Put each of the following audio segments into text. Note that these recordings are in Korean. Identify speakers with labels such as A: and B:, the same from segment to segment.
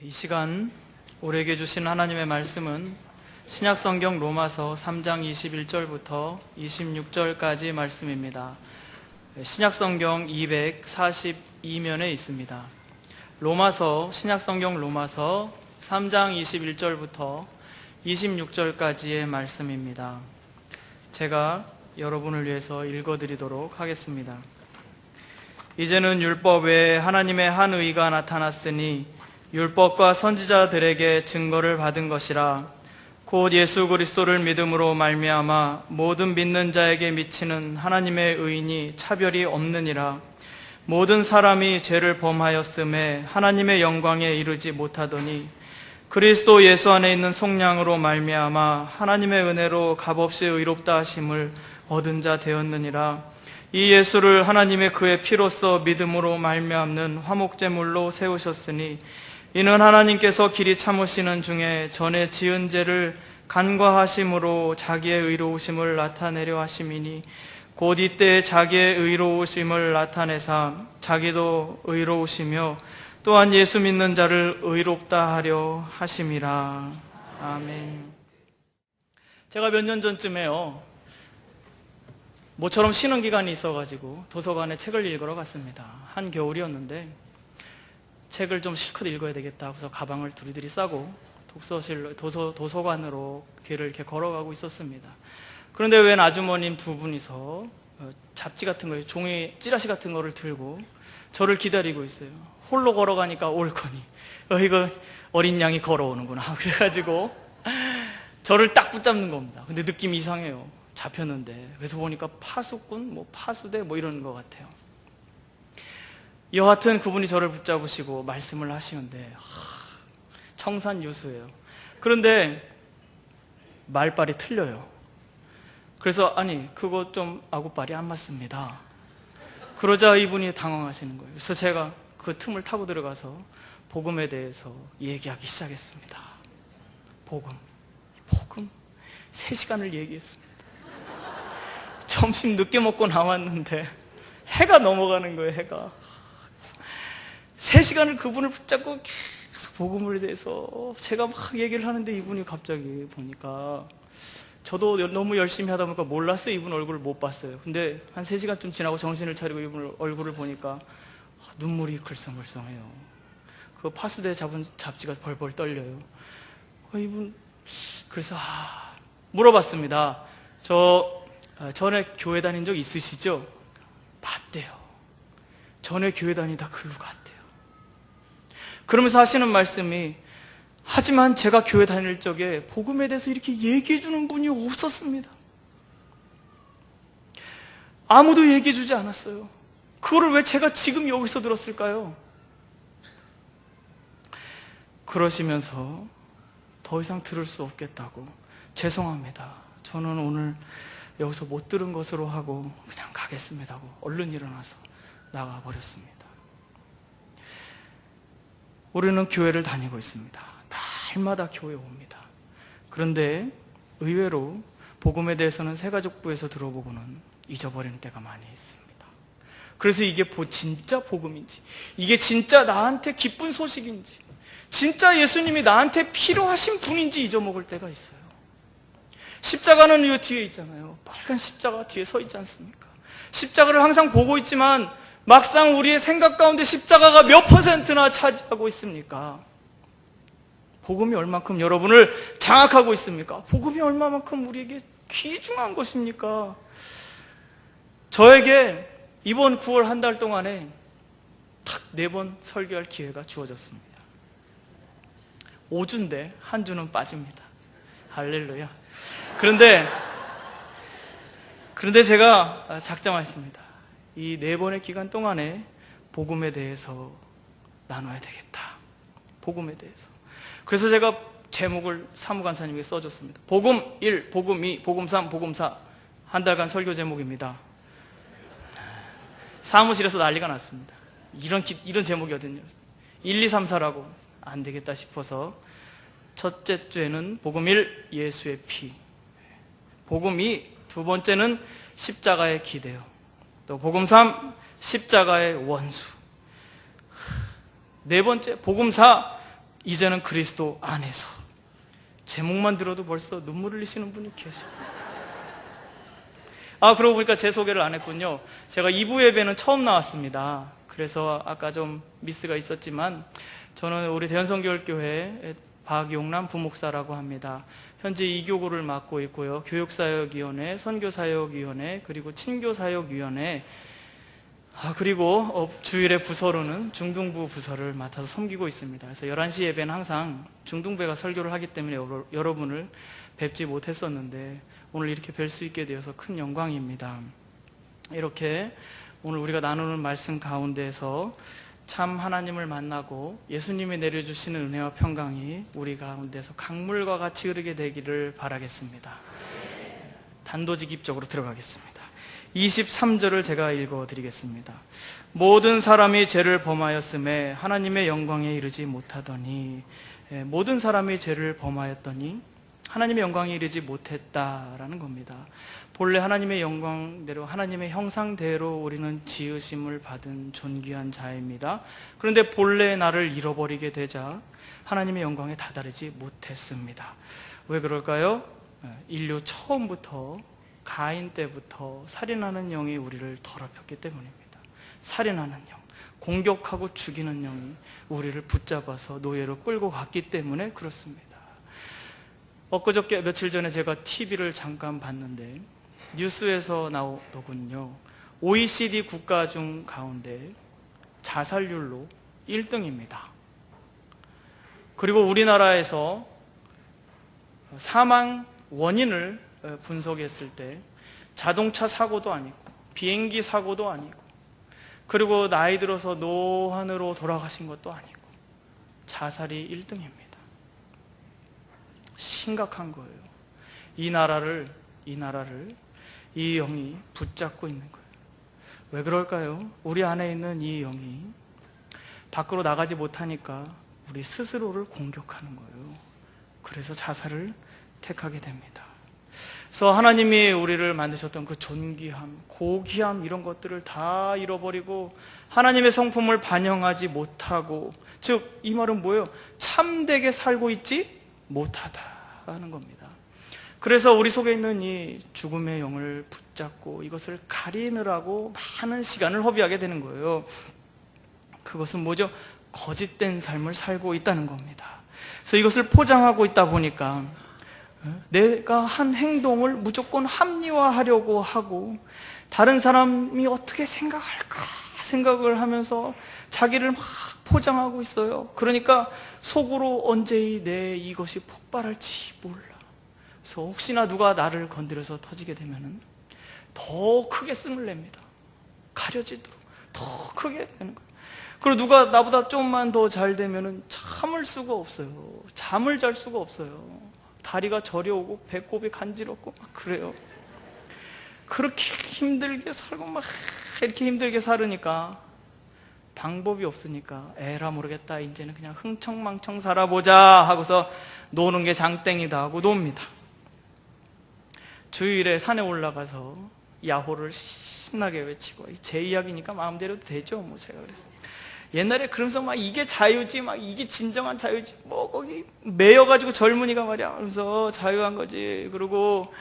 A: 이 시간 우리에게 주신 하나님의 말씀은 신약성경 로마서 3장 21절부터 26절까지 말씀입니다. 신약성경 242면에 있습니다. 신약성경 로마서 3장 21절부터 26절까지의 말씀입니다. 제가 여러분을 위해서 읽어드리도록 하겠습니다. 이제는 율법 외에 하나님의 한 의가 나타났으니 율법과 선지자들에게 증거를 받은 것이라. 곧 예수 그리스도를 믿음으로 말미암아 모든 믿는 자에게 미치는 하나님의 의인이 차별이 없느니라. 모든 사람이 죄를 범하였음에 하나님의 영광에 이르지 못하더니 그리스도 예수 안에 있는 속량으로 말미암아 하나님의 은혜로 값없이 의롭다 하심을 얻은 자 되었느니라. 이 예수를 하나님의 그의 피로써 믿음으로 말미암는 화목제물로 세우셨으니 이는 하나님께서 길이 참으시는 중에 전에 지은 죄를 간과하심으로 자기의 의로우심을 나타내려 하심이니 곧 이때 자기의 의로우심을 나타내사 자기도 의로우시며 또한 예수 믿는 자를 의롭다 하려 하심이라. 아멘. 제가 몇 년 전쯤에요, 모처럼 쉬는 기간이 있어가지고 도서관에 책을 읽으러 갔습니다. 한겨울이었는데 책을 좀 실컷 읽어야 되겠다 하고서 가방을 두리두리 싸고 도서관으로 길을 이렇게 걸어가고 있었습니다. 그런데 웬 아주머님 두 분이서 잡지 같은 거, 종이 찌라시 같은 거를 들고 저를 기다리고 있어요. 홀로 걸어가니까 옳거니 이거 어린 양이 걸어오는구나. 그래가지고 저를 딱 붙잡는 겁니다. 근데 느낌이 이상해요. 잡혔는데. 그래서 보니까 파수꾼, 파수대 이런 것 같아요. 여하튼 그분이 저를 붙잡으시고 말씀을 하시는데 청산유수예요. 그런데 말발이 틀려요. 그래서 그거 좀 아구발이 안 맞습니다. 그러자 이분이 당황하시는 거예요. 그래서 제가 그 틈을 타고 들어가서 복음에 대해서 얘기하기 시작했습니다. 복음 3시간을 얘기했습니다. 점심 늦게 먹고 나왔는데 해가 넘어가는 거예요. 해가 3시간을 그분을 붙잡고 계속 복음에 대해서 제가 막 얘기를 하는데 이분이 갑자기 보니까, 저도 너무 열심히 하다 보니까 몰랐어요. 이분 얼굴을 못 봤어요. 근데 한 3시간쯤 지나고 정신을 차리고 이분 얼굴을 보니까 눈물이 글썽글썽해요. 그 파수대에 잡은 잡지가 벌벌 떨려요. 이분, 그래서 물어봤습니다. 전에 교회 다닌 적 있으시죠? 맞대요. 전에 교회 다니다 글로 갔대요. 그러면서 하시는 말씀이, 하지만 제가 교회 다닐 적에 복음에 대해서 이렇게 얘기해 주는 분이 없었습니다. 아무도 얘기해 주지 않았어요. 그거를 왜 제가 지금 여기서 들었을까요? 그러시면서 더 이상 들을 수 없겠다고, 죄송합니다, 저는 오늘 여기서 못 들은 것으로 하고 그냥 가겠습니다 하고 얼른 일어나서 나가버렸습니다. 우리는 교회를 다니고 있습니다. 날마다 교회 옵니다. 그런데 의외로 복음에 대해서는 새가족부에서 들어보고는 잊어버리는 때가 많이 있습니다. 그래서 이게 진짜 복음인지, 이게 진짜 나한테 기쁜 소식인지, 진짜 예수님이 나한테 필요하신 분인지 잊어먹을 때가 있어요. 십자가는 이 뒤에 있잖아요. 빨간 십자가 뒤에 서 있지 않습니까? 십자가를 항상 보고 있지만 막상 우리의 생각 가운데 십자가가 몇 %나 차지하고 있습니까? 복음이 얼만큼 여러분을 장악하고 있습니까? 복음이 얼마만큼 우리에게 귀중한 것입니까? 저에게 이번 9월 한 달 동안에 딱 4번 설교할 기회가 주어졌습니다. 5주인데 한 주는 빠집니다. 할렐루야. 그런데 제가 작정했습니다. 이 4번의 기간 동안에 복음에 대해서 나눠야 되겠다. 복음에 대해서. 그래서 제가 제목을 사무간사님에게 써줬습니다. 복음 1, 복음 2, 복음 3, 복음 4. 한 달간 설교 제목입니다. 사무실에서 난리가 났습니다. 이런 제목이거든요. 1, 2, 3, 4라고. 안 되겠다 싶어서 첫째 주에는 복음 1, 예수의 피. 복음 2, 두 번째는 십자가의 기대요. 또 복음 3, 십자가의 원수. 네 번째, 복음 4, 이제는 그리스도 안에서. 제목만 들어도 벌써 눈물 흘리시는 분이 계셔. 그러고 보니까 제 소개를 안 했군요. 제가 2부 예배는 처음 나왔습니다. 그래서 아까 좀 미스가 있었지만, 저는 우리 대현성교회교회 박용남 부목사라고 합니다. 현재 2교구를 맡고 있고요. 교육사역위원회, 선교사역위원회, 그리고 친교사역위원회, 그리고 주일의 부서로는 중등부 부서를 맡아서 섬기고 있습니다. 그래서 11시 예배는 항상 중등부가 설교를 하기 때문에 여러분을 뵙지 못했었는데 오늘 이렇게 뵐 수 있게 되어서 큰 영광입니다. 이렇게 오늘 우리가 나누는 말씀 가운데서 참 하나님을 만나고 예수님이 내려주시는 은혜와 평강이 우리 가운데서 강물과 같이 흐르게 되기를 바라겠습니다. 단도직입적으로 들어가겠습니다. 23절을 제가 읽어드리겠습니다. 모든 사람이 죄를 범하였음에 하나님의 영광에 이르지 못하더니, 모든 사람이 죄를 범하였더니 하나님의 영광에 이르지 못했다라는 겁니다. 본래 하나님의 영광대로, 하나님의 형상대로 우리는 지으심을 받은 존귀한 자입니다. 그런데 본래 나를 잃어버리게 되자 하나님의 영광에 다다르지 못했습니다. 왜 그럴까요? 인류 처음부터, 가인 때부터 살인하는 영이 우리를 더럽혔기 때문입니다. 살인하는 영, 공격하고 죽이는 영이 우리를 붙잡아서 노예로 끌고 갔기 때문에 그렇습니다. 엊그저께 며칠 전에 제가 TV를 잠깐 봤는데 뉴스에서 나오더군요. OECD 국가 중 가운데 자살률로 1등입니다. 그리고 우리나라에서 사망 원인을 분석했을 때 자동차 사고도 아니고 비행기 사고도 아니고, 그리고 나이 들어서 노안으로 돌아가신 것도 아니고 자살이 1등입니다. 심각한 거예요. 이 나라를 이 영이 붙잡고 있는 거예요. 왜 그럴까요? 우리 안에 있는 이 영이 밖으로 나가지 못하니까 우리 스스로를 공격하는 거예요. 그래서 자살을 택하게 됩니다. 그래서 하나님이 우리를 만드셨던 그 존귀함, 고귀함, 이런 것들을 다 잃어버리고 하나님의 성품을 반영하지 못하고, 즉 이 말은 뭐예요? 참되게 살고 있지 못하다는 겁니다. 그래서 우리 속에 있는 이 죽음의 영을 붙잡고 이것을 가리느라고 많은 시간을 허비하게 되는 거예요. 그것은 뭐죠? 거짓된 삶을 살고 있다는 겁니다. 그래서 이것을 포장하고 있다 보니까 내가 한 행동을 무조건 합리화하려고 하고, 다른 사람이 어떻게 생각할까 생각을 하면서 자기를 막 포장하고 있어요. 그러니까 속으로 언제 내 이것이 폭발할지 몰라. 그래서 혹시나 누가 나를 건드려서 터지게 되면은 더 크게 씀을 냅니다. 가려지도록 더 크게 되는 거예요. 그리고 누가 나보다 좀만 더 잘 되면은 참을 수가 없어요. 잠을 잘 수가 없어요. 다리가 저려오고 배꼽이 간지럽고 막 그래요. 그렇게 힘들게 살고 막 이렇게 힘들게 살으니까 방법이 없으니까 에라 모르겠다, 이제는 그냥 흥청망청 살아보자 하고서 노는 게 장땡이다 하고 놉니다. 주일에 산에 올라가서 야호를 신나게 외치고, 제 이야기니까 마음대로 되죠. 뭐 제가 그랬어요. 옛날에 그러면서 막 이게 자유지, 막 이게 진정한 자유지, 뭐 거기 매여가지고 젊은이가 말이야 그러면서 자유한 거지. 그리고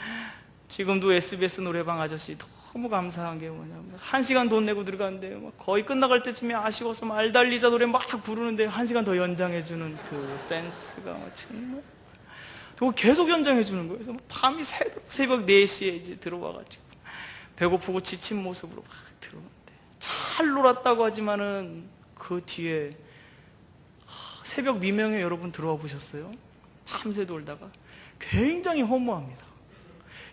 A: 지금도 SBS 노래방 아저씨 너무 감사한 게 뭐냐면 1시간 돈 내고 들어갔는데 거의 끝나갈 때쯤에 아쉬워서 말 달리자 노래 막 부르는데 1시간 더 연장해주는 그 센스가 정말, 그리고 계속 연장해주는 거예요. 그래서 밤이 새벽 4시에 이제 들어와가지고 배고프고 지친 모습으로 막 들어오는데, 잘 놀았다고 하지만은 그 뒤에 새벽 미명에 여러분 들어와 보셨어요? 밤새 놀다가 굉장히 허무합니다.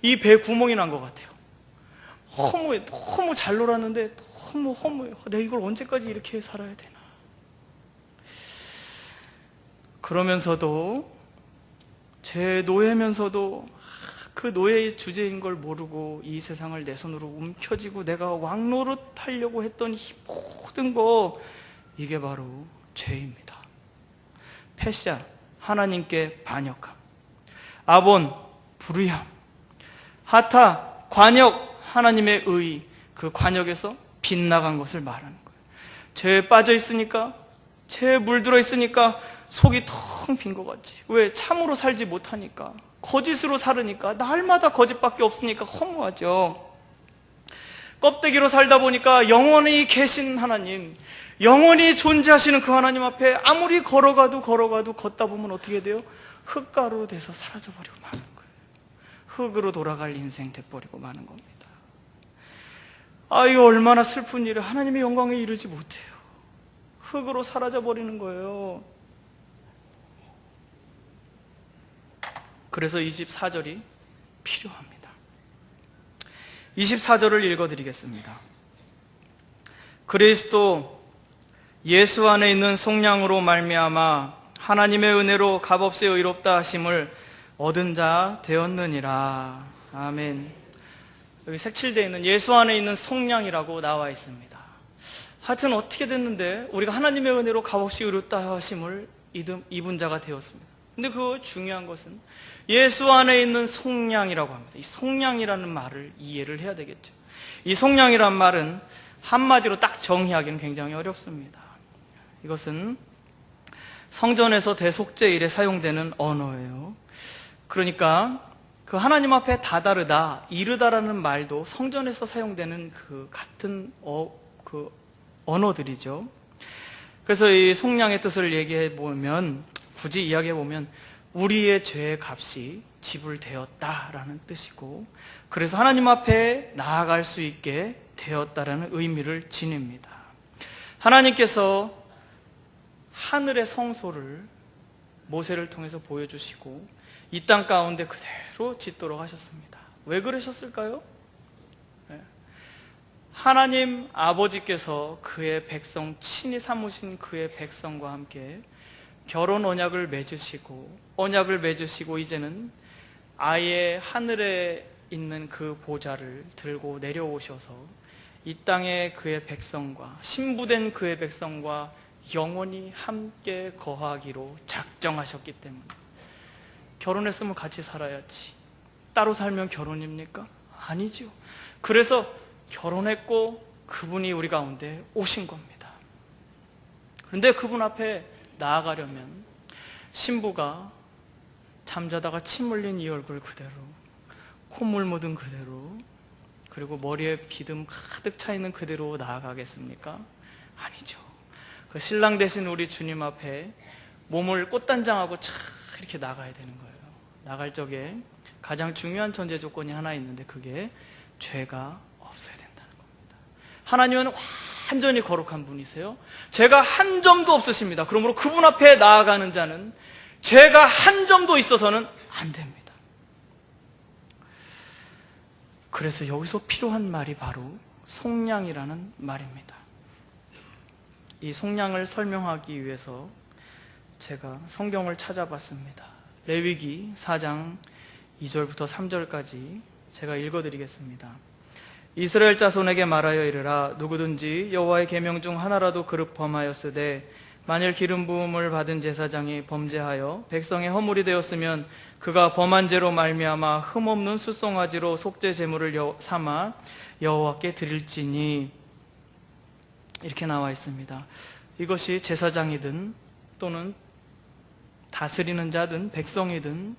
A: 이 배에 구멍이 난 것 같아요. 허무해. 너무 잘 놀았는데 너무 허무해요. 내가 이걸 언제까지 이렇게 살아야 되나. 그러면서도, 제 노예면서도 그 노예의 주제인 걸 모르고 이 세상을 내 손으로 움켜쥐고 내가 왕노릇하려고 했던 이 모든 거, 이게 바로 죄입니다. 패샤, 하나님께 반역함. 아본, 불의함. 하타, 관역, 하나님의 의, 그 관역에서 빗나간 것을 말하는 거예요. 죄에 빠져 있으니까, 죄에 물들어 있으니까 속이 텅 빈 것 같지. 왜? 참으로 살지 못하니까, 거짓으로 살으니까, 날마다 거짓밖에 없으니까 허무하죠. 껍데기로 살다 보니까 영원히 계신 하나님, 영원히 존재하시는 그 하나님 앞에 아무리 걸어가도 걷다 보면 어떻게 돼요? 흙가루 돼서 사라져버리고 마는 거예요. 흙으로 돌아갈 인생 돼버리고 마는 겁니다. 이거 얼마나 슬픈 일이에요. 하나님의 영광에 이르지 못해요. 흙으로 사라져버리는 거예요. 그래서 24절이 필요합니다. 24절을 읽어드리겠습니다. 그리스도 예수 안에 있는 속량으로 말미암아 하나님의 은혜로 값없이 의롭다 하심을 얻은 자 되었느니라. 아멘. 여기 색칠되어 있는 예수 안에 있는 속량이라고 나와 있습니다. 하여튼 어떻게 됐는데 우리가 하나님의 은혜로 값없이 의롭다 하심을 입은 자가 되었습니다. 근데 그 중요한 것은 예수 안에 있는 속량이라고 합니다. 이 속량이라는 말을 이해를 해야 되겠죠. 이 속량이란 말은 한마디로 딱 정의하기는 굉장히 어렵습니다. 이것은 성전에서 대속죄일에 사용되는 언어예요. 그러니까 그 하나님 앞에 다다르다, 이르다라는 말도 성전에서 사용되는 그 같은 언어들이죠. 그래서 이 속량의 뜻을 얘기해 보면, 굳이 이야기해 보면 우리의 죄의 값이 지불되었다라는 뜻이고, 그래서 하나님 앞에 나아갈 수 있게 되었다라는 의미를 지닙니다. 하나님께서 하늘의 성소를 모세를 통해서 보여주시고 이 땅 가운데 그대로 짓도록 하셨습니다. 왜 그러셨을까요? 하나님 아버지께서 그의 백성, 친히 삼으신 그의 백성과 함께 결혼 언약을 맺으시고 이제는 아예 하늘에 있는 그 보좌를 들고 내려오셔서 이 땅에 그의 백성과, 신부된 그의 백성과 영원히 함께 거하기로 작정하셨기 때문에, 결혼했으면 같이 살아야지, 따로 살면 결혼입니까? 아니죠. 그래서 결혼했고 그분이 우리 가운데 오신 겁니다. 그런데 그분 앞에 나아가려면 신부가 잠자다가 침 흘린 이 얼굴 그대로, 콧물 묻은 그대로, 그리고 머리에 비듬 가득 차 있는 그대로 나아가겠습니까? 아니죠. 그 신랑 되신 우리 주님 앞에 몸을 꽃단장하고 촥 이렇게 나가야 되는 거예요. 나갈 적에 가장 중요한 전제 조건이 하나 있는데, 그게 죄가 없어야 된다는 겁니다. 하나님은 완전히 거룩한 분이세요. 죄가 한 점도 없으십니다. 그러므로 그분 앞에 나아가는 자는 죄가 한 점도 있어서는 안 됩니다. 그래서 여기서 필요한 말이 바로 속량이라는 말입니다. 이 속량을 설명하기 위해서 제가 성경을 찾아봤습니다. 레위기 4장 2절부터 3절까지 제가 읽어드리겠습니다. 이스라엘 자손에게 말하여 이르라. 누구든지 여호와의 계명 중 하나라도 그릇 범하였으되 만일 기름 부음을 받은 제사장이 범죄하여 백성의 허물이 되었으면 그가 범한 죄로 말미암아 흠없는 숫송아지로 속죄 제물을 삼아 여호와께 드릴지니, 이렇게 나와 있습니다. 이것이 제사장이든 또는 다스리는 자든 백성이든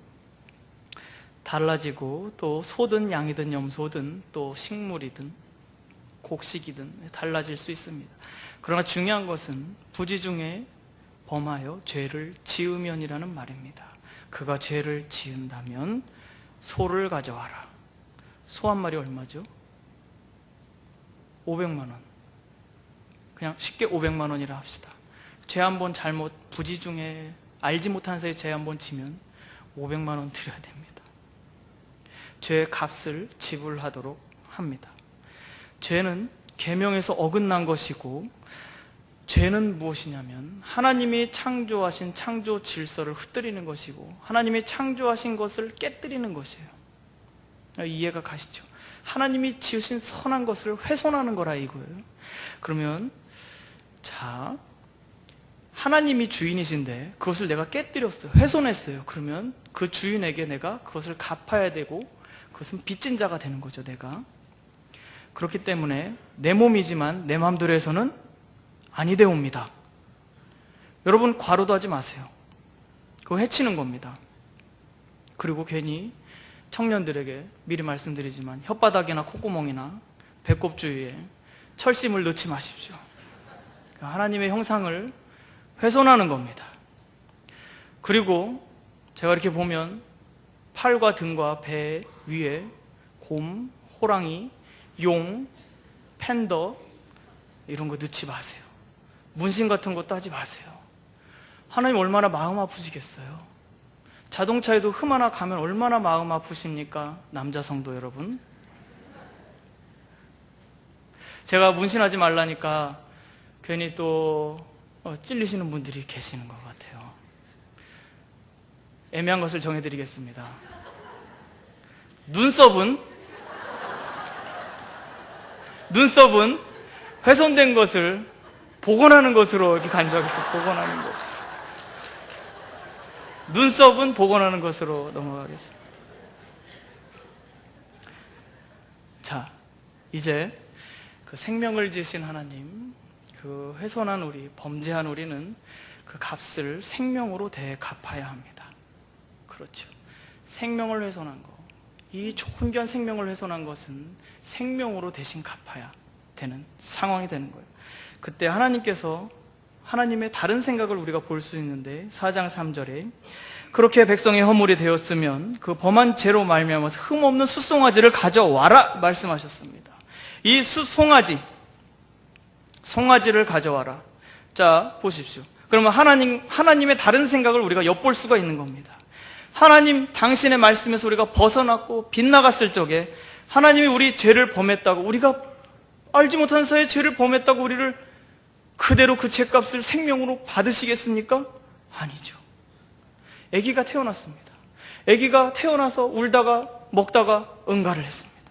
A: 달라지고, 또 소든 양이든 염소든 또 식물이든 곡식이든 달라질 수 있습니다. 그러나 중요한 것은 부지 중에 범하여 죄를 지으면이라는 말입니다. 그가 죄를 지은다면 소를 가져와라. 소 한 마리 얼마죠? 500만 원. 그냥 쉽게 500만 원이라 합시다. 죄 한 번 잘못, 부지 중에 알지 못한 사이에 죄 한 번 지면 500만 원 드려야 됩니다. 죄의 값을 지불하도록 합니다. 죄는 계명에서 어긋난 것이고, 죄는 무엇이냐면 하나님이 창조하신 창조 질서를 흩뜨리는 것이고, 하나님이 창조하신 것을 깨뜨리는 것이에요. 이해가 가시죠? 하나님이 지으신 선한 것을 훼손하는 거라 이거예요. 그러면 자, 하나님이 주인이신데 그것을 내가 깨뜨렸어요, 훼손했어요. 그러면 그 주인에게 내가 그것을 갚아야 되고, 그것은 빚진 자가 되는 거죠, 내가. 그렇기 때문에 내 몸이지만 내 마음대로 해서는 아니 되옵니다. 여러분, 과로도 하지 마세요. 그거 해치는 겁니다. 그리고 괜히 청년들에게 미리 말씀드리지만 혓바닥이나 콧구멍이나 배꼽 주위에 철심을 넣지 마십시오. 하나님의 형상을 훼손하는 겁니다. 그리고 제가 이렇게 보면 팔과 등과 배 위에 곰, 호랑이, 용, 팬더 이런 거 넣지 마세요. 문신 같은 것도 하지 마세요. 하나님 얼마나 마음 아프시겠어요. 자동차에도 흠 하나 가면 얼마나 마음 아프십니까? 남자 성도 여러분. 제가 문신하지 말라니까 괜히 또 찔리시는 분들이 계시는 것 같아요. 애매한 것을 정해드리겠습니다. 눈썹은 훼손된 것을 복원하는 것으로 이렇게 간주하겠습니다. 복원하는 것으로. 눈썹은 복원하는 것으로 넘어가겠습니다. 자, 이제 그 생명을 지신 하나님, 그 훼손한 우리, 범죄한 우리는 그 값을 생명으로 대갚아야 합니다. 그렇죠. 생명을 훼손한 거, 이 존귀한 생명을 훼손한 것은 생명으로 대신 갚아야 되는 상황이 되는 거예요. 그때 하나님께서 하나님의 다른 생각을 우리가 볼 수 있는데 4장 3절에 그렇게 백성의 허물이 되었으면 그 범한 죄로 말미암아서 흠없는 숫송아지를 가져와라 말씀하셨습니다. 이 송아지를 가져와라. 자, 보십시오. 그러면 하나님의 다른 생각을 우리가 엿볼 수가 있는 겁니다. 하나님 당신의 말씀에서 우리가 벗어났고 빗나갔을 적에 하나님이 우리 죄를 범했다고, 우리가 알지 못한 사이에 죄를 범했다고 우리를 그대로 그 죄값을 생명으로 받으시겠습니까? 아니죠. 아기가 태어났습니다. 아기가 태어나서 울다가 먹다가 응가를 했습니다.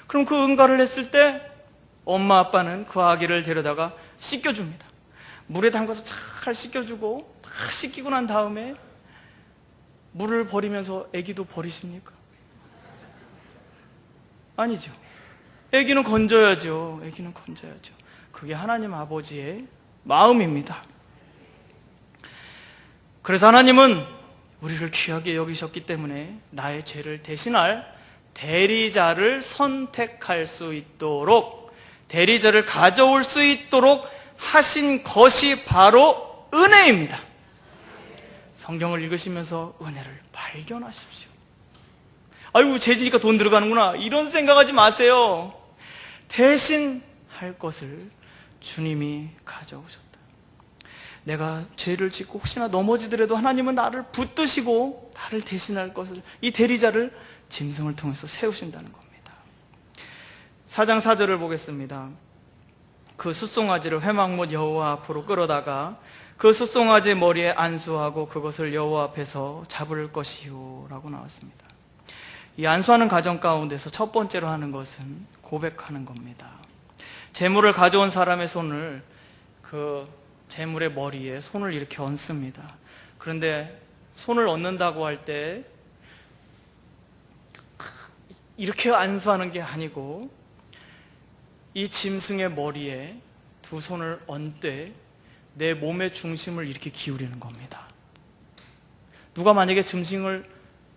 A: 그럼 그 응가를 했을 때 엄마 아빠는 그 아기를 데려다가 씻겨줍니다. 물에 담가서 잘 씻겨주고 다 씻기고 난 다음에 물을 버리면서 아기도 버리십니까? 아니죠. 아기는 건져야죠. 아기는 건져야죠. 그게 하나님 아버지의 마음입니다. 그래서 하나님은 우리를 귀하게 여기셨기 때문에 나의 죄를 대신할 대리자를 선택할 수 있도록, 대리자를 가져올 수 있도록 하신 것이 바로 은혜입니다. 성경을 읽으시면서 은혜를 발견하십시오. 아이고, 죄지니까 돈 들어가는구나, 이런 생각하지 마세요. 대신 할 것을 주님이 가져오셨다. 내가 죄를 짓고 혹시나 넘어지더라도 하나님은 나를 붙드시고 나를 대신할 것을, 이 대리자를 짐승을 통해서 세우신다는 겁니다. 4장 4절을 보겠습니다. 그 숫송아지를 회막못 여호와 앞으로 끌어다가 그 숫송아지의 머리에 안수하고 그것을 여호와 앞에서 잡을 것이요 라고 나왔습니다. 이 안수하는 과정 가운데서 첫 번째로 하는 것은 고백하는 겁니다. 재물을 가져온 사람의 손을 그 재물의 머리에 손을 이렇게 얹습니다. 그런데 손을 얹는다고 할 때 이렇게 안수하는 게 아니고 이 짐승의 머리에 두 손을 얹되 내 몸의 중심을 이렇게 기울이는 겁니다. 누가 만약에 짐승을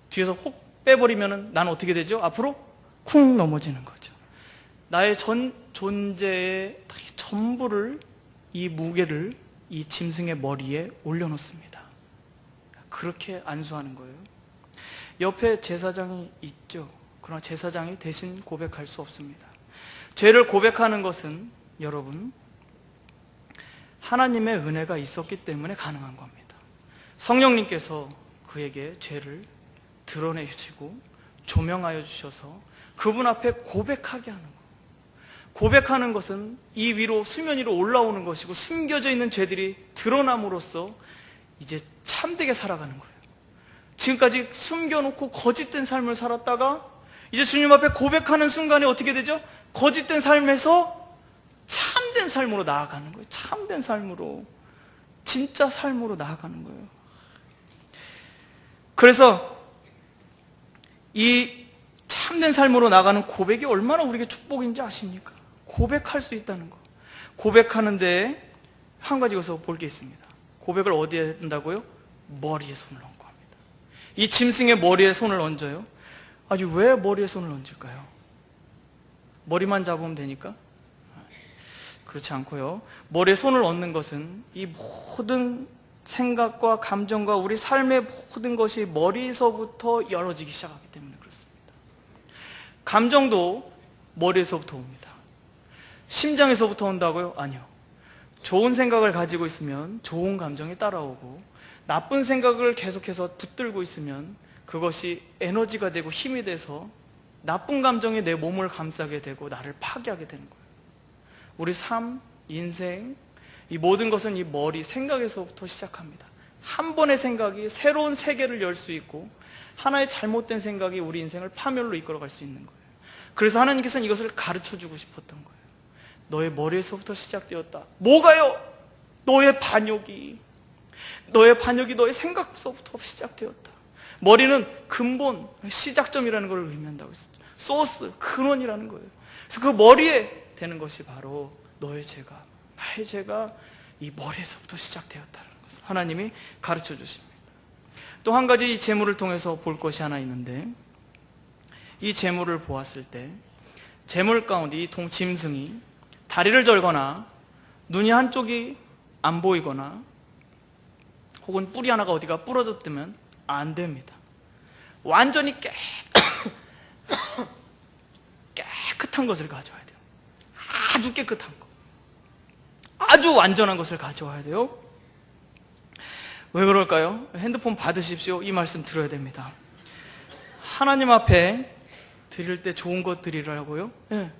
A: 뒤에서 혹 빼버리면 난 어떻게 되죠? 앞으로 쿵 넘어지는 거죠. 나의 전 존재의 전부를, 이 무게를 이 짐승의 머리에 올려놓습니다. 그렇게 안수하는 거예요. 옆에 제사장이 있죠. 그러나 제사장이 대신 고백할 수 없습니다. 죄를 고백하는 것은 여러분, 하나님의 은혜가 있었기 때문에 가능한 겁니다. 성령님께서 그에게 죄를 드러내 주시고 조명하여 주셔서 그분 앞에 고백하게 하는 거예요. 고백하는 것은 이 위로, 수면 위로 올라오는 것이고, 숨겨져 있는 죄들이 드러남으로써 이제 참되게 살아가는 거예요. 지금까지 숨겨놓고 거짓된 삶을 살았다가 이제 주님 앞에 고백하는 순간에 어떻게 되죠? 거짓된 삶에서 참된 삶으로 나아가는 거예요. 참된 삶으로, 진짜 삶으로 나아가는 거예요. 그래서 이 참된 삶으로 나가는 고백이 얼마나 우리에게 축복인지 아십니까? 고백할 수 있다는 거. 고백하는데 한 가지 여기서 볼 게 있습니다. 고백을 어디에 한다고요? 머리에 손을 얹고 합니다. 이 짐승의 머리에 손을 얹어요? 아주 왜 머리에 손을 얹을까요? 머리만 잡으면 되니까? 그렇지 않고요. 머리에 손을 얹는 것은 이 모든 생각과 감정과 우리 삶의 모든 것이 머리에서부터 열어지기 시작하기 때문에 그렇습니다. 감정도 머리에서부터 옵니다. 심장에서부터 온다고요? 아니요. 좋은 생각을 가지고 있으면 좋은 감정이 따라오고, 나쁜 생각을 계속해서 붙들고 있으면 그것이 에너지가 되고 힘이 돼서 나쁜 감정이 내 몸을 감싸게 되고 나를 파괴하게 되는 거예요. 우리 삶, 인생, 이 모든 것은 이 머리, 생각에서부터 시작합니다. 한 번의 생각이 새로운 세계를 열 수 있고, 하나의 잘못된 생각이 우리 인생을 파멸로 이끌어갈 수 있는 거예요. 그래서 하나님께서는 이것을 가르쳐주고 싶었던 거예요. 너의 머리에서부터 시작되었다. 뭐가요? 너의 반역이 너의 생각서부터 시작되었다. 머리는 근본, 시작점이라는 걸 의미한다고 했었죠. 소스, 근원이라는 거예요. 그래서 그 머리에 되는 것이 바로 너의 죄가, 나의 죄가 이 머리에서부터 시작되었다는 것을 하나님이 가르쳐 주십니다. 또 한 가지 이 재물을 통해서 볼 것이 하나 있는데, 이 재물을 보았을 때 재물 가운데 이 짐승이 다리를 절거나 눈이 한쪽이 안 보이거나 혹은 뿌리 하나가 어디가 부러졌다면 안 됩니다. 완전히 깨끗한 것을 가져와야 돼요. 아주 깨끗한 것, 아주 완전한 것을 가져와야 돼요. 왜 그럴까요? 핸드폰 받으십시오. 이 말씀 들어야 됩니다. 하나님 앞에 드릴 때 좋은 것 드리라고요? 네.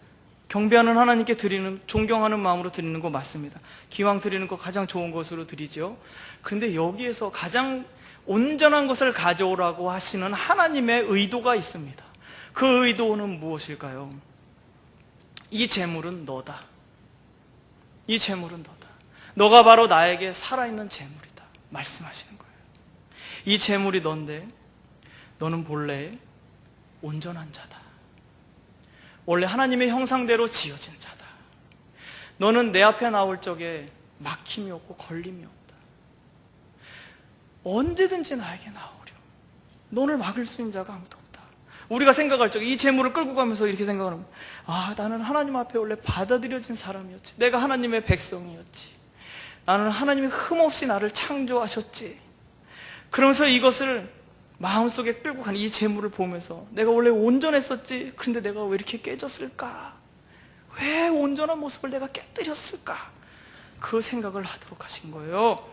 A: 경배하는 하나님께 드리는, 존경하는 마음으로 드리는 거 맞습니다. 기왕 드리는 거 가장 좋은 것으로 드리죠. 그런데 여기에서 가장 온전한 것을 가져오라고 하시는 하나님의 의도가 있습니다. 그 의도는 무엇일까요? 이 재물은 너다. 이 재물은 너다. 너가 바로 나에게 살아있는 재물이다 말씀하시는 거예요. 이 재물이 넌데 너는 본래 온전한 자다. 원래 하나님의 형상대로 지어진 자다. 너는 내 앞에 나올 적에 막힘이 없고 걸림이 없다. 언제든지 나에게 나오렴. 너를 막을 수 있는 자가 아무도 없다. 우리가 생각할 적에 이 재물을 끌고 가면서 이렇게 생각하는 거예요. 아, 나는 하나님 앞에 원래 받아들여진 사람이었지. 내가 하나님의 백성이었지. 나는 하나님이 흠없이 나를 창조하셨지. 그러면서 이것을 마음속에 끌고 가는 이 재물을 보면서 내가 원래 온전했었지. 그런데 내가 왜 이렇게 깨졌을까? 왜 온전한 모습을 내가 깨뜨렸을까? 그 생각을 하도록 하신 거예요.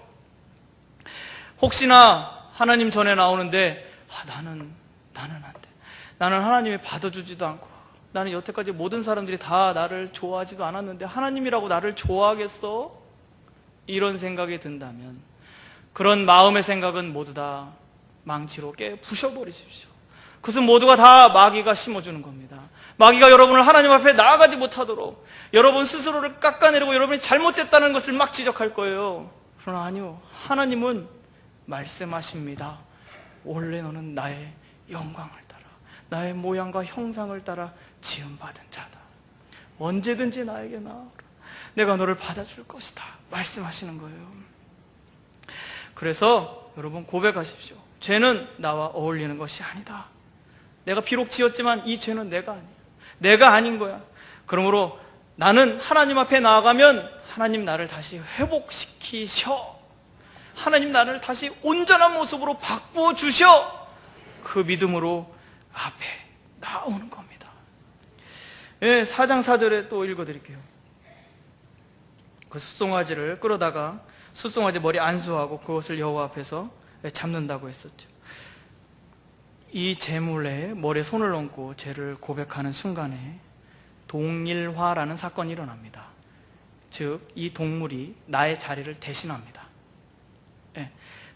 A: 혹시나 하나님 전에 나오는데 나는 안 돼. 나는 하나님이 받아주지도 않고, 나는 여태까지 모든 사람들이 다 나를 좋아하지도 않았는데 하나님이라고 나를 좋아하겠어? 이런 생각이 든다면 그런 마음의 생각은 모두 다 망치로 부셔버리십시오. 그것은 모두가 다 마귀가 심어주는 겁니다. 마귀가 여러분을 하나님 앞에 나아가지 못하도록 여러분 스스로를 깎아내리고 여러분이 잘못됐다는 것을 막 지적할 거예요. 그러나 아니요, 하나님은 말씀하십니다. 원래 너는 나의 영광을 따라, 나의 모양과 형상을 따라 지음받은 자다. 언제든지 나에게 나아오라. 내가 너를 받아줄 것이다 말씀하시는 거예요. 그래서 여러분 고백하십시오. 죄는 나와 어울리는 것이 아니다. 내가 비록 지었지만 이 죄는 내가 아니야. 내가 아닌 거야. 그러므로 나는 하나님 앞에 나아가면 하나님 나를 다시 회복시키셔. 하나님 나를 다시 온전한 모습으로 바꾸어 주셔. 그 믿음으로 앞에 나오는 겁니다. 4장 4절에 또 읽어드릴게요. 그 숫송아지를 끌어다가 숫송아지 머리 안수하고 그것을 여호와 앞에서 잡는다고 했었죠. 이 제물에 머리에 손을 얹고 죄를 고백하는 순간에 동일화라는 사건이 일어납니다. 즉, 이 동물이 나의 자리를 대신합니다.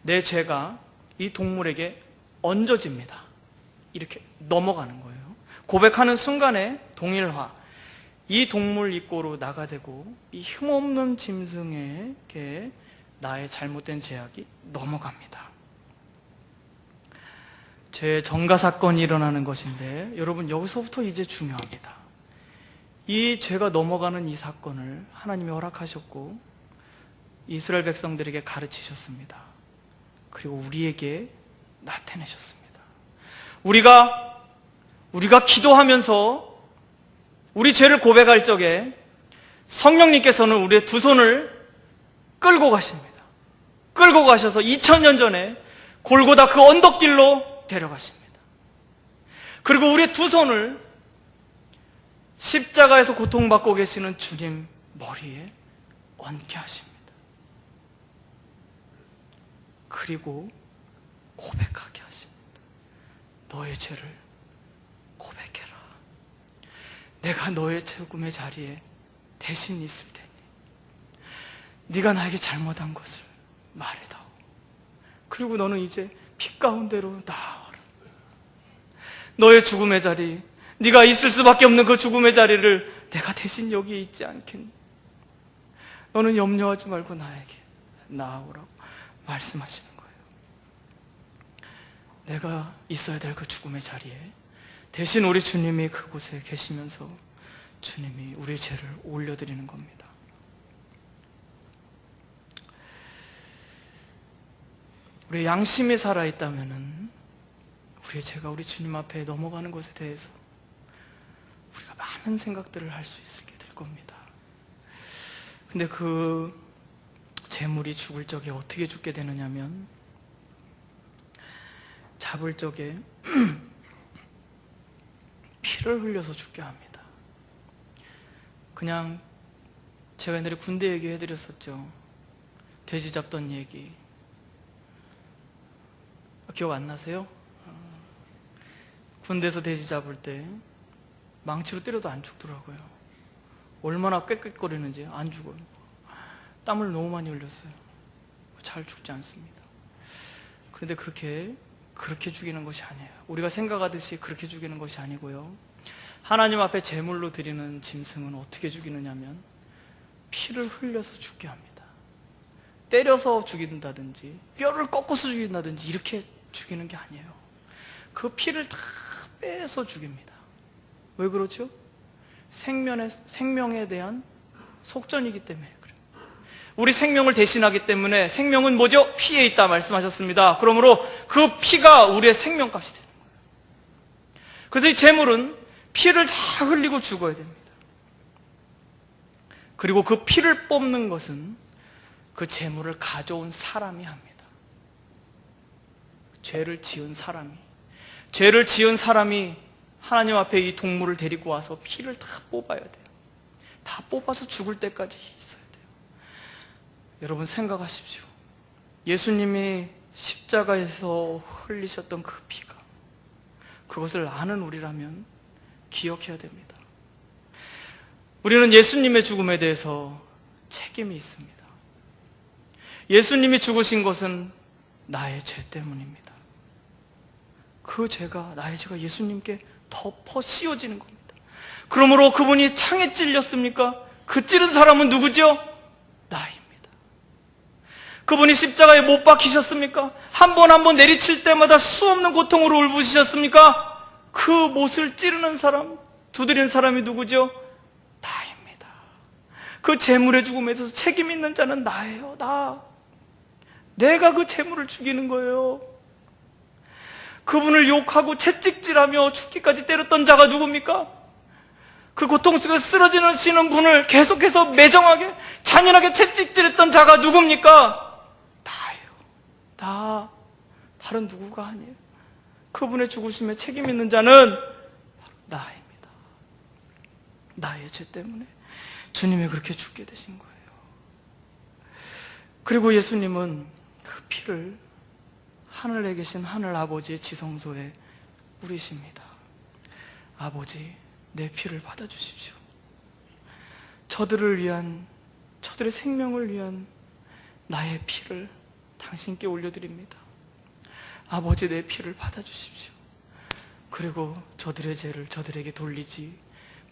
A: 내 죄가 이 동물에게 얹어집니다. 이렇게 넘어가는 거예요. 고백하는 순간에 동일화, 이 동물 입고로 나가되고 이 힘없는 짐승에게 나의 잘못된 죄악이 넘어갑니다. 죄의 전가 사건이 일어나는 것인데, 여러분 여기서부터 이제 중요합니다. 이 죄가 넘어가는 이 사건을 하나님이 허락하셨고 이스라엘 백성들에게 가르치셨습니다. 그리고 우리에게 나타내셨습니다. 우리가 기도하면서 우리 죄를 고백할 적에 성령님께서는 우리의 두 손을 끌고 가십니다. 끌고 가셔서 2000년 전에 골고다 그 언덕길로 데려가십니다. 그리고 우리의 두 손을 십자가에서 고통받고 계시는 주님 머리에 얹게 하십니다. 그리고 고백하게 하십니다. 너의 죄를 고백해라. 내가 너의 죽음의 자리에 대신 있을 테니 네가 나에게 잘못한 것을 말해다오. 그리고 너는 이제 빛 가운데로 나아가라. 너의 죽음의 자리, 네가 있을 수밖에 없는 그 죽음의 자리를 내가 대신 여기 있지 않겠니? 너는 염려하지 말고 나에게 나아오라고 말씀하시는 거예요. 내가 있어야 될 그 죽음의 자리에 대신 우리 주님이 그곳에 계시면서 주님이 우리의 죄를 올려드리는 겁니다. 우리의 양심이 살아있다면 우리의 죄가 우리 주님 앞에 넘어가는 것에 대해서 우리가 많은 생각들을 할 수 있게 될 겁니다. 근데 그 재물이 죽을 적에 어떻게 죽게 되느냐면 잡을 적에 피를 흘려서 죽게 합니다. 그냥 제가 옛날에 군대 얘기해드렸었죠. 돼지 잡던 얘기 기억 안 나세요? 군대에서 돼지 잡을 때 망치로 때려도 안 죽더라고요. 얼마나 꽥꽥거리는지 안 죽어요. 땀을 너무 많이 흘렸어요. 잘 죽지 않습니다. 그런데 그렇게 죽이는 것이 아니에요. 우리가 생각하듯이 그렇게 죽이는 것이 아니고요. 하나님 앞에 제물로 드리는 짐승은 어떻게 죽이느냐면 피를 흘려서 죽게 합니다. 때려서 죽인다든지 뼈를 꺾어서 죽인다든지 이렇게 죽이는 게 아니에요. 그 피를 다 빼서 죽입니다. 왜 그렇죠? 생명에 대한 속전이기 때문에 그래요. 우리 생명을 대신하기 때문에 생명은 뭐죠? 피에 있다 말씀하셨습니다. 그러므로 그 피가 우리의 생명값이 되는 거예요. 그래서 이 제물은 피를 다 흘리고 죽어야 됩니다. 그리고 그 피를 뽑는 것은 그 제물을 가져온 사람이 합니다. 죄를 지은 사람이 하나님 앞에 이 동물을 데리고 와서 피를 다 뽑아야 돼요. 다 뽑아서 죽을 때까지 있어야 돼요. 여러분 생각하십시오. 예수님이 십자가에서 흘리셨던 그 피가, 그것을 아는 우리라면 기억해야 됩니다. 우리는 예수님의 죽음에 대해서 책임이 있습니다. 예수님이 죽으신 것은 나의 죄 때문입니다. 그 죄가, 나의 죄가 예수님께 덮어 씌워지는 겁니다. 그러므로 그분이 창에 찔렸습니까? 그 찌른 사람은 누구죠? 나입니다. 그분이 십자가에 못 박히셨습니까? 한 번 한 번 내리칠 때마다 수없는 고통으로 울부짖으셨습니까? 그 못을 찌르는 사람, 두드리는 사람이 누구죠? 나입니다. 그 재물의 죽음에 대해서 책임 있는 자는 나예요. 내가 그 재물을 죽이는 거예요. 그분을 욕하고 채찍질하며 죽기까지 때렸던 자가 누굽니까? 그 고통 속에 쓰러지시는 분을 계속해서 매정하게 잔인하게 채찍질했던 자가 누굽니까? 나예요. 다른 누구가 아니에요. 그분의 죽으심에 책임 있는 자는 바로 나입니다. 나의 죄 때문에 주님이 그렇게 죽게 되신 거예요. 그리고 예수님은 그 피를 하늘에 계신 하늘 아버지의 지성소에 뿌리십니다. 아버지, 내 피를 받아주십시오. 저들의 생명을 위한 나의 피를 당신께 올려드립니다. 아버지, 내 피를 받아주십시오. 그리고 저들의 죄를 저들에게 돌리지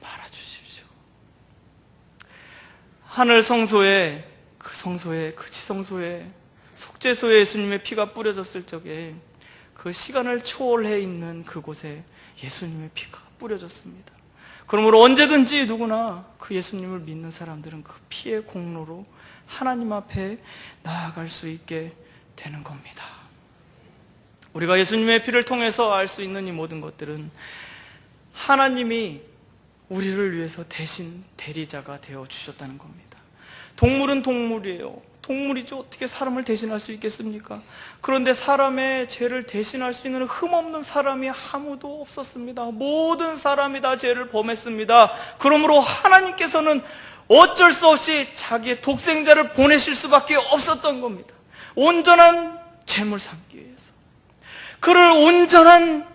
A: 말아주십시오. 하늘 성소에, 그 지성소에, 속죄소에 예수님의 피가 뿌려졌을 적에 그 시간을 초월해 있는 그곳에 예수님의 피가 뿌려졌습니다. 그러므로 언제든지 누구나 그 예수님을 믿는 사람들은 그 피의 공로로 하나님 앞에 나아갈 수 있게 되는 겁니다. 우리가 예수님의 피를 통해서 알 수 있는 이 모든 것들은 하나님이 우리를 위해서 대신 대리자가 되어 주셨다는 겁니다. 동물은 동물이에요. 동물이죠. 어떻게 사람을 대신할 수 있겠습니까? 그런데 사람의 죄를 대신할 수 있는 흠없는 사람이 아무도 없었습니다. 모든 사람이 다 죄를 범했습니다. 그러므로 하나님께서는 어쩔 수 없이 자기의 독생자를 보내실 수밖에 없었던 겁니다. 온전한 제물 삼기 위해서, 그를 온전한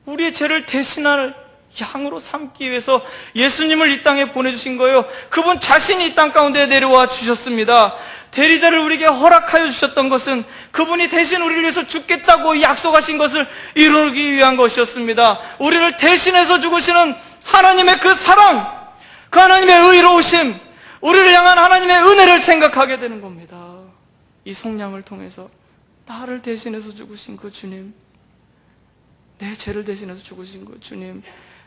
A: 우리의 죄를 대신할 양으로 삼기 위해서 예수님을 이 땅에 보내주신 거예요. 그분 자신이 이 땅 가운데 내려와 주셨습니다. 대리자를 우리에게 허락하여 주셨던 것은 그분이 대신 우리를 위해서 죽겠다고 약속하신 것을 이루기 위한 것이었습니다. 우리를 대신해서 죽으시는 하나님의 그 사랑, 그 하나님의 의로우심, 우리를 향한 하나님의 은혜를 생각하게 되는 겁니다. 이 성령을 통해서 나를 대신해서 죽으신 그 주님, 내 죄를 대신해서 죽으신 그 주님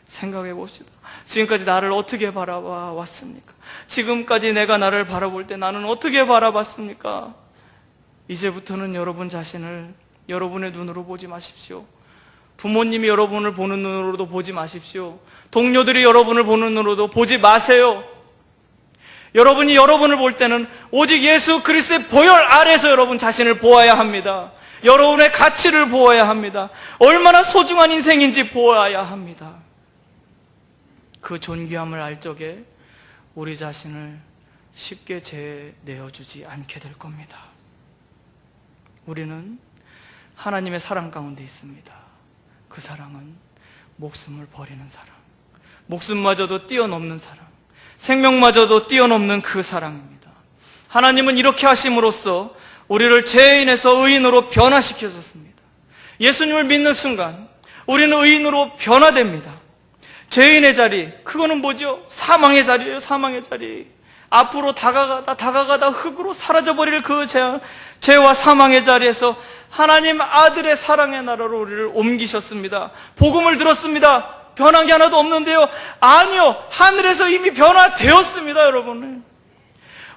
A: 생각해 봅시다. 지금까지 나를 어떻게 바라봐 왔습니까? 지금까지 내가 나를 바라볼 때 나는 어떻게 바라봤습니까? 이제부터는 여러분 자신을 여러분의 눈으로 보지 마십시오. 부모님이 여러분을 보는 눈으로도 보지 마십시오. 동료들이 여러분을 보는 눈으로도 보지 마세요. 여러분이 여러분을 볼 때는 오직 예수 그리스도의 보혈 아래에서 여러분 자신을 보아야 합니다. 여러분의 가치를 보아야 합니다. 얼마나 소중한 인생인지 보아야 합니다. 그 존귀함을 알 적에 우리 자신을 쉽게 죄 내어주지 않게 될 겁니다. 우리는 하나님의 사랑 가운데 있습니다. 그 사랑은 목숨을 버리는 사랑, 목숨마저도 뛰어넘는 사랑, 생명마저도 뛰어넘는 그 사랑입니다. 하나님은 이렇게 하심으로써 우리를 죄인에서 의인으로 변화시켜줬습니다. 예수님을 믿는 순간 우리는 의인으로 변화됩니다. 죄인의 자리, 그거는 뭐죠? 사망의 자리예요. 사망의 자리. 앞으로 다가가다 흙으로 사라져버릴 그 죄와 사망의 자리에서 하나님 아들의 사랑의 나라로 우리를 옮기셨습니다. 복음을 들었습니다. 변한 게 하나도 없는데요. 아니요, 하늘에서 이미 변화되었습니다. 여러분,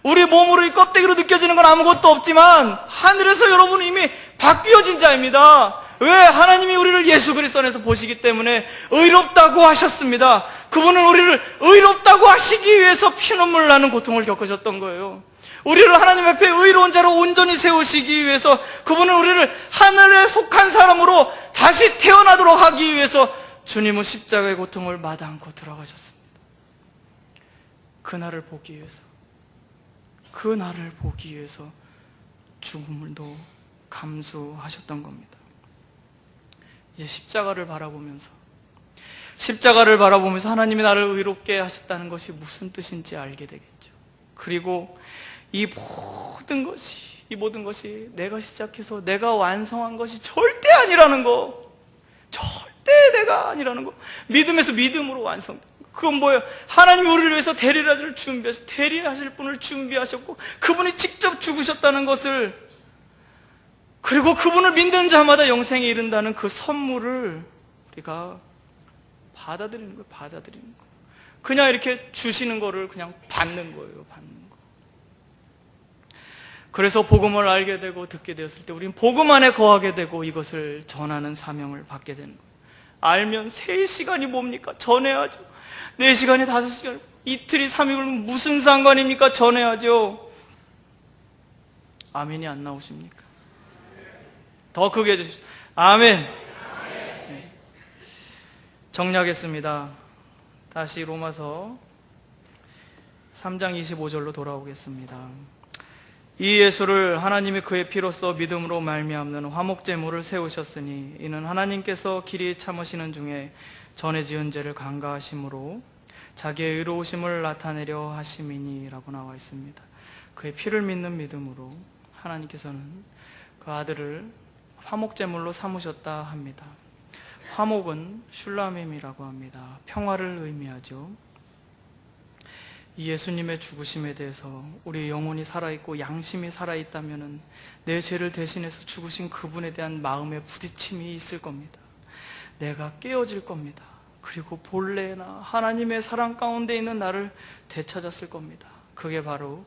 A: 우리 몸으로 이 껍데기로 느껴지는 건 아무것도 없지만 하늘에서 여러분은 이미 바뀌어진 자입니다. 왜? 하나님이 우리를 예수 그리스도 안에서 보시기 때문에 의롭다고 하셨습니다. 그분은 우리를 의롭다고 하시기 위해서 피눈물 나는 고통을 겪으셨던 거예요. 우리를 하나님 앞에 의로운 자로 온전히 세우시기 위해서 그분은 우리를 하늘에 속한 사람으로 다시 태어나도록 하기 위해서 주님은 십자가의 고통을 마다 않고 들어가셨습니다. 그날을 보기 위해서, 그날을 보기 위해서 죽음을도 감수하셨던 겁니다. 이제 십자가를 바라보면서 하나님이 나를 의롭게 하셨다는 것이 무슨 뜻인지 알게 되겠죠. 그리고 이 모든 것이 내가 시작해서 내가 완성한 것이 절대 아니라는 거, 절대 내가 아니라는 거, 믿음에서 믿음으로 완성된 거. 그건 뭐예요? 하나님이 우리를 위해서 대리하실 분을 준비하셨고 그분이 직접 죽으셨다는 것을, 그리고 그분을 믿는 자마다 영생에 이른다는 그 선물을 우리가 받아들이는 거예요. 그냥 이렇게 주시는 거를 그냥 받는 거예요. 그래서 복음을 알게 되고 듣게 되었을 때 우리는 복음 안에 거하게 되고 이것을 전하는 사명을 받게 되는 거예요. 알면 3시간이 뭡니까? 전해야죠. 4시간이 5시간, 이틀이 3일은 무슨 상관입니까? 전해야죠. 아멘이 안 나오십니까? 더 크게 해주십시오. 아멘. 네. 정리하겠습니다. 다시 로마서 3장 25절로 돌아오겠습니다. 이 예수를 하나님이 그의 피로써 믿음으로 말미암는 화목제물을 세우셨으니 이는 하나님께서 길이 참으시는 중에 전에 지은 죄를 간과하심으로 자기의 의로우심을 나타내려 하심이니 라고 나와 있습니다. 그의 피를 믿는 믿음으로 하나님께서는 그 아들을 화목제물로 삼으셨다 합니다. 화목은 슐라밈이라고 합니다. 평화를 의미하죠. 이 예수님의 죽으심에 대해서 우리 영혼이 살아있고 양심이 살아있다면 내 죄를 대신해서 죽으신 그분에 대한 마음의 부딪힘이 있을 겁니다. 내가 깨어질 겁니다. 그리고 본래나 하나님의 사랑 가운데 있는 나를 되찾았을 겁니다. 그게 바로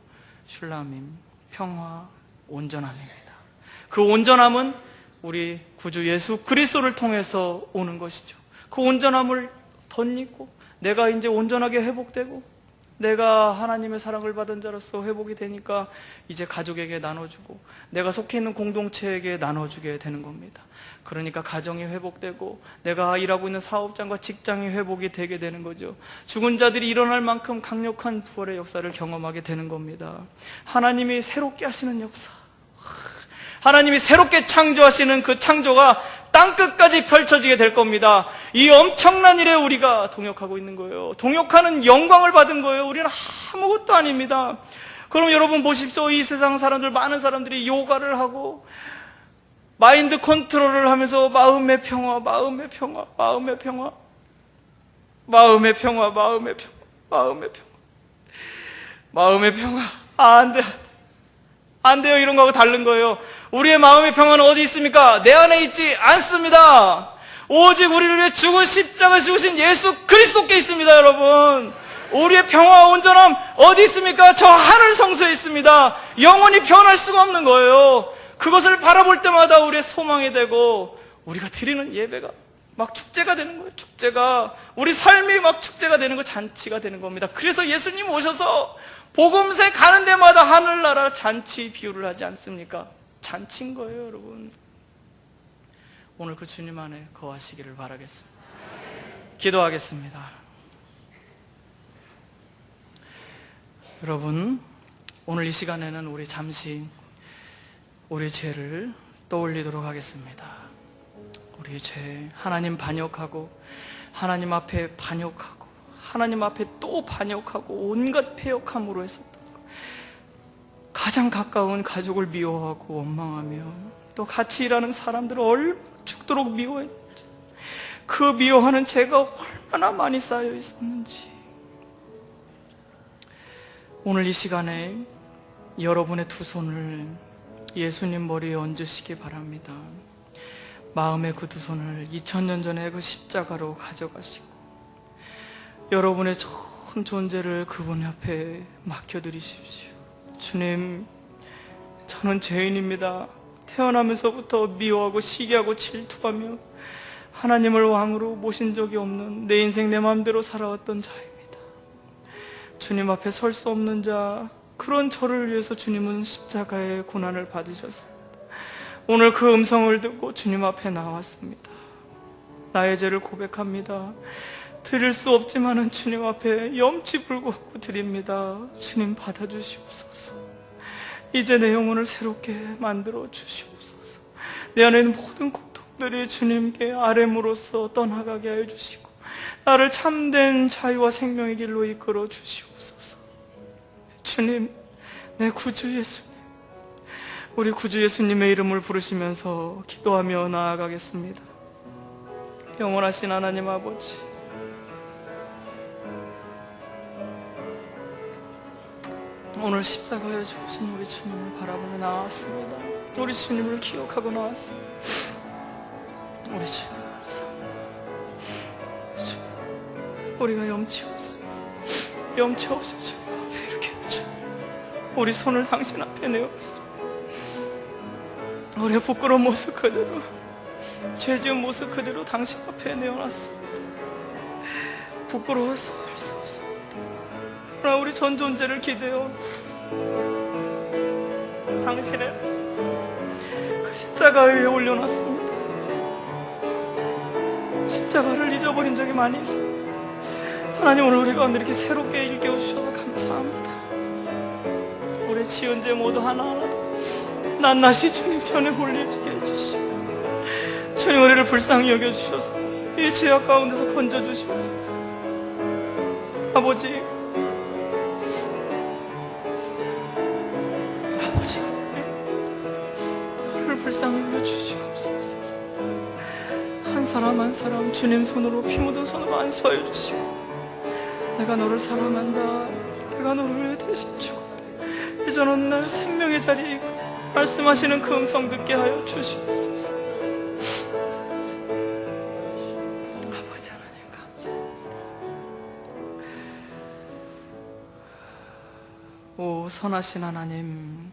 A: 슐라밈, 평화, 온전함입니다. 그 온전함은 우리 구주 예수 그리스도를 통해서 오는 것이죠. 그 온전함을 덧입고 내가 이제 온전하게 회복되고 내가 하나님의 사랑을 받은 자로서 회복이 되니까 이제 가족에게 나눠주고 내가 속해 있는 공동체에게 나눠주게 되는 겁니다. 그러니까 가정이 회복되고 내가 일하고 있는 사업장과 직장이 회복이 되게 되는 거죠. 죽은 자들이 일어날 만큼 강력한 부활의 역사를 경험하게 되는 겁니다. 하나님이 새롭게 하시는 역사, 하나님이 새롭게 창조하시는 그 창조가 땅끝까지 펼쳐지게 될 겁니다. 이 엄청난 일에 우리가 동역하고 있는 거예요. 동역하는 영광을 받은 거예요. 우리는 아무것도 아닙니다. 그럼 여러분 보십시오. 이 세상 사람들, 많은 사람들이 요가를 하고 마인드 컨트롤을 하면서 마음의 평화, 마음의 평화, 마음의 평화, 마음의 평화, 마음의 평화, 마음의 평화, 마음의 평화. 안 돼. 안 돼요. 이런 거하고 다른 거예요. 우리의 마음의 평화는 어디 있습니까? 내 안에 있지 않습니다. 오직 우리를 위해 죽은 십자가 죽으신 예수 그리스도께 있습니다. 여러분, 우리의 평화, 온전함 어디 있습니까? 저 하늘 성소에 있습니다. 영원히 변할 수가 없는 거예요. 그것을 바라볼 때마다 우리의 소망이 되고 우리가 드리는 예배가 막 축제가 되는 거예요. 축제가, 우리 삶이 막 축제가 되는 거, 잔치가 되는 겁니다. 그래서 예수님 오셔서 복음세 가는 데마다 하늘나라 잔치 비유를 하지 않습니까? 잔치인 거예요, 여러분. 오늘 그 주님 안에 거하시기를 바라겠습니다. 기도하겠습니다. 여러분, 오늘 이 시간에는 우리 잠시 우리 죄를 떠올리도록 하겠습니다. 우리의 죄, 하나님 반역하고 하나님 앞에 반역하고 하나님 앞에 또 반역하고 온갖 패역함으로 했었던 것, 가장 가까운 가족을 미워하고 원망하며 또 같이 일하는 사람들을 얼마나 죽도록 미워했는지, 그 미워하는 죄가 얼마나 많이 쌓여 있었는지, 오늘 이 시간에 여러분의 두 손을 예수님 머리에 얹으시기 바랍니다. 마음의 그 두 손을 2000년 전에 그 십자가로 가져가시고 여러분의 전 존재를 그분 앞에 맡겨드리십시오. 주님, 저는 죄인입니다. 태어나면서부터 미워하고 시기하고 질투하며 하나님을 왕으로 모신 적이 없는, 내 인생 내 마음대로 살아왔던 자입니다. 주님 앞에 설 수 없는 자, 그런 저를 위해서 주님은 십자가의 고난을 받으셨습니다. 오늘 그 음성을 듣고 주님 앞에 나왔습니다. 나의 죄를 고백합니다. 드릴 수 없지만은 주님 앞에 염치불구하고 드립니다. 주님 받아주시옵소서. 이제 내 영혼을 새롭게 만들어 주시옵소서. 내 안에 있는 모든 고통들이 주님께 아뢰므로써 떠나가게 하여 주시고 나를 참된 자유와 생명의 길로 이끌어 주시옵소서. 주님, 내 구주 예수님, 우리 구주 예수님의 이름을 부르시면서 기도하며 나아가겠습니다. 영원하신 하나님 아버지, 오늘 십자가에 죽으신 우리 주님을 바라보며 나왔습니다. 우리 주님을 기억하고 나왔습니다. 우리 주님을 사랑합니다. 우리가 염치 없이 주님 앞에 이렇게 우리 손을 당신 앞에 내었습니다. 우리의 부끄러운 모습 그대로, 죄 지은 모습 그대로 당신 앞에 내어놨습니다. 부끄러워서 할 수 없습니다. 그러나 우리 전 존재를 기대어 당신의 그 십자가 위에 올려놨습니다. 십자가를 잊어버린 적이 많이 있습니다. 하나님, 오늘 우리 가운데 이렇게 새롭게 일깨워 주셔서 감사합니다. 우리 지은 죄 모두 하나하나 낱낱이 주님 전에 올려지게 해주시고, 주님 우리를 불쌍히 여겨주셔서 이 죄악 가운데서 건져주시옵소서. 아버지, 우리를 불쌍히 여겨주시옵소서. 한 사람 한 사람 주님 손으로, 피 묻은 손으로 안수하여 주시고, 내가 너를 사랑한다, 내가 너를 위해 대신 죽었다, 이제 너는 날 생명의 자리에 있고 말씀하시는 그 음성 듣게 하여 주시옵소서. 아버지 하나님 감사합니다. 오 선하신 하나님,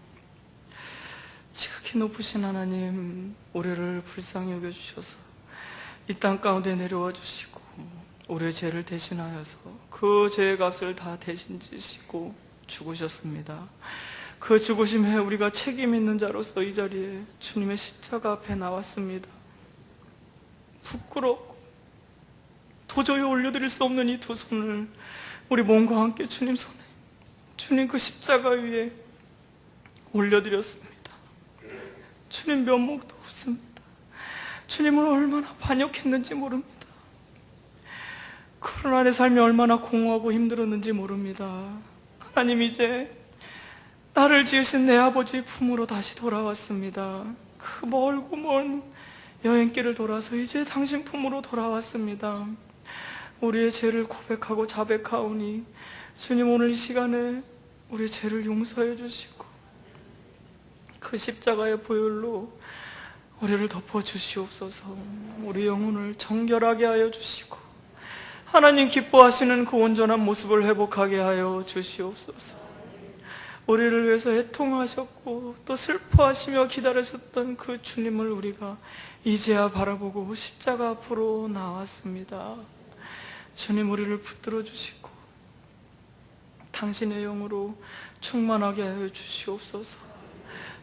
A: 지극히 지극히 높으신 하나님, 우리를 불쌍히 여겨주셔서 이 땅 가운데 내려와 주시고 우리의 죄를 대신하여서 그 죄의 값을 다 대신 지시고 죽으셨습니다. 그 죽으심에 우리가 책임 있는 자로서 이 자리에 주님의 십자가 앞에 나왔습니다. 부끄럽고 도저히 올려드릴 수 없는 이 두 손을 우리 몸과 함께 주님 손에, 주님 그 십자가 위에 올려드렸습니다. 주님 면목도 없습니다. 주님을 얼마나 반역했는지 모릅니다. 그러나 내 삶이 얼마나 공허하고 힘들었는지 모릅니다. 하나님, 이제 나를 지으신 내 아버지의 품으로 다시 돌아왔습니다. 그 멀고 먼 여행길을 돌아서 이제 당신 품으로 돌아왔습니다. 우리의 죄를 고백하고 자백하오니 주님, 오늘 이 시간에 우리의 죄를 용서해 주시고 그 십자가의 보혈로 우리를 덮어주시옵소서. 우리 영혼을 정결하게 하여 주시고 하나님 기뻐하시는 그 온전한 모습을 회복하게 하여 주시옵소서. 우리를 위해서 애통하셨고 또 슬퍼하시며 기다리셨던 그 주님을 우리가 이제야 바라보고 십자가 앞으로 나왔습니다. 주님, 우리를 붙들어 주시고 당신의 영으로 충만하게 하여 주시옵소서.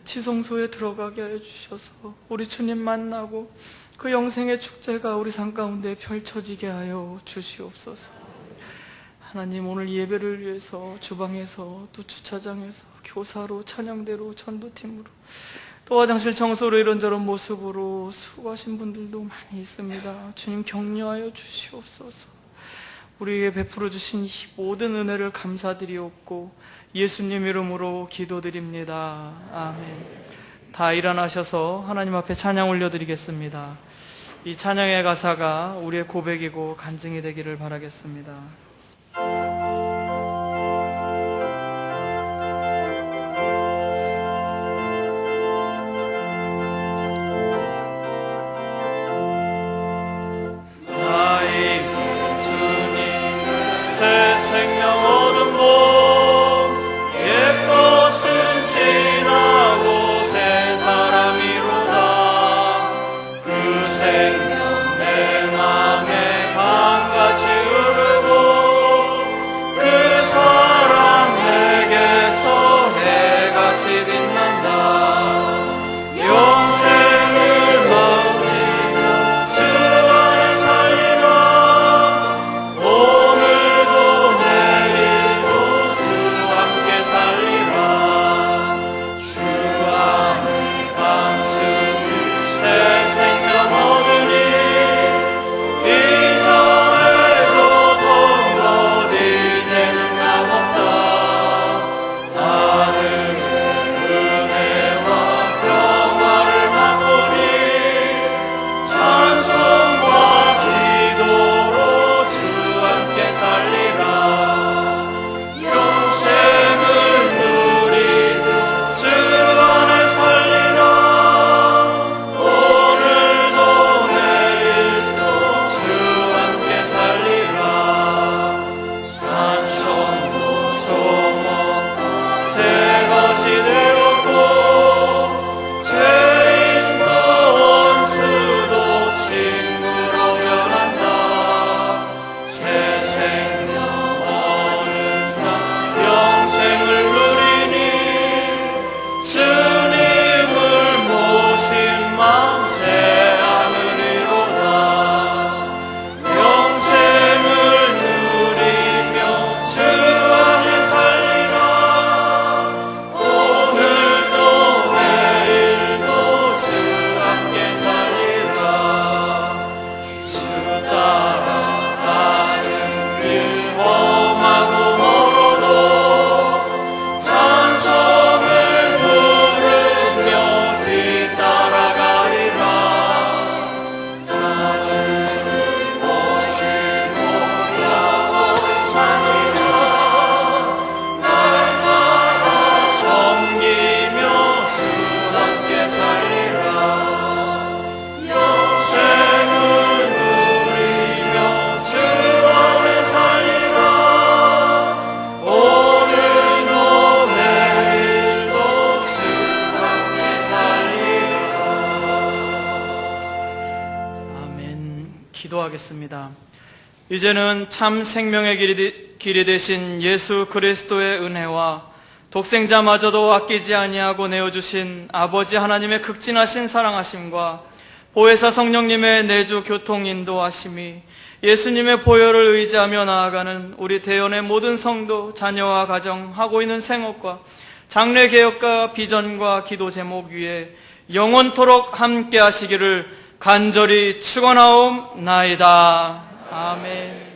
A: 지성소에 들어가게 하여 주셔서 우리 주님 만나고 그 영생의 축제가 우리 삶 가운데 펼쳐지게 하여 주시옵소서. 하나님, 오늘 예배를 위해서 주방에서 또 주차장에서 교사로, 찬양대로, 전도팀으로 또 화장실 청소로 이런저런 모습으로 수고하신 분들도 많이 있습니다. 주님, 격려하여 주시옵소서. 우리에게 베풀어 주신 이 모든 은혜를 감사드리옵고 예수님 이름으로 기도드립니다. 아멘. 다 일어나셔서 하나님 앞에 찬양 올려드리겠습니다. 이 찬양의 가사가 우리의 고백이고 간증이 되기를 바라겠습니다. 나 이제 주님 새 생명 얻은 봄, 옛 것은 지나고 새 사람이로다. 그 생명 내 맘에 강같이 흐르고 기도하겠습니다. 이제는 참 생명의 길이 되신 예수 그리스도의 은혜와 독생자마저도 아끼지 아니하고 내어주신 아버지 하나님의 극진하신 사랑하심과 보혜사 성령님의 내주 교통 인도하심이 예수님의 보혈을 의지하며 나아가는 우리 대연의 모든 성도, 자녀와 가정, 하고 있는 생업과 장래 개혁과 비전과 기도 제목 위에 영원토록 함께 하시기를 간절히 축원하옵나이다. 아멘.